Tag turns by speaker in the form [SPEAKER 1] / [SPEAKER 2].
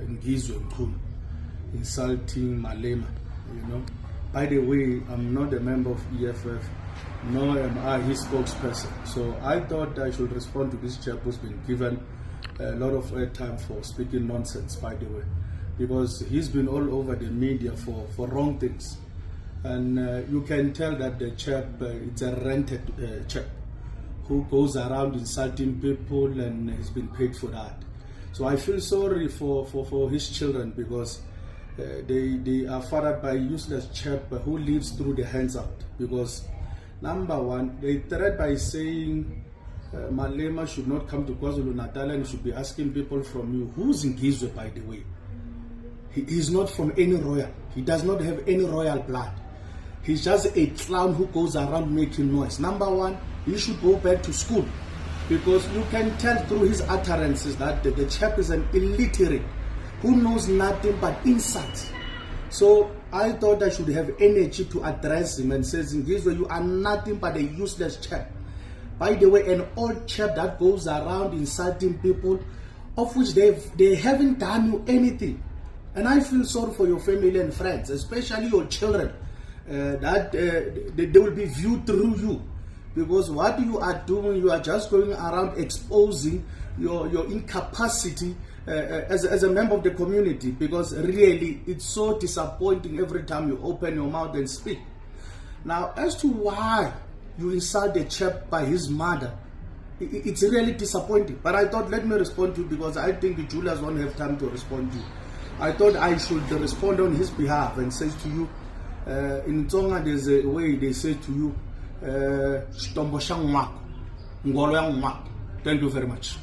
[SPEAKER 1] Ngizwe Mchunu, insulting Malema, By the way, I'm not a member of EFF, nor am I his spokesperson. So I thought I should respond to this chap who's been given a lot of airtime for speaking nonsense, by the way, because he's been all over the media for wrong things. And you can tell that the chap, it's a rented chap who goes around insulting people, and he's been paid for that. So I feel sorry for his children, because they are fathered by a useless chap who lives through the hands out. Because number one, they threat by saying Malema should not come to KwaZulu-Natal and should be asking people from you. Who's Ngizwe, by the way? He's not from any royal. He does not have any royal blood. He's just a clown who goes around making noise. Number one, he should go back to school, because you can tell through his utterances that the chap is an illiterate who knows nothing but insults. So I thought I should have energy to address him and says, Ngizwe, you are nothing but a useless chap. By the way, an old chap that goes around insulting people, of which they haven't done you anything. And I feel sorry for your family and friends, especially your children, that they will be viewed through you. Because what you are doing, you are just going around exposing your incapacity as a member of the community, because really it's so disappointing every time you open your mouth and speak. Now, as to why you insult the chap by his mother, it's really disappointing. But I thought, let me respond to you, because I think Julius won't have time to respond to you. I thought I should respond on his behalf and say to you, in Tonga there's a way they say to you, thank you very much.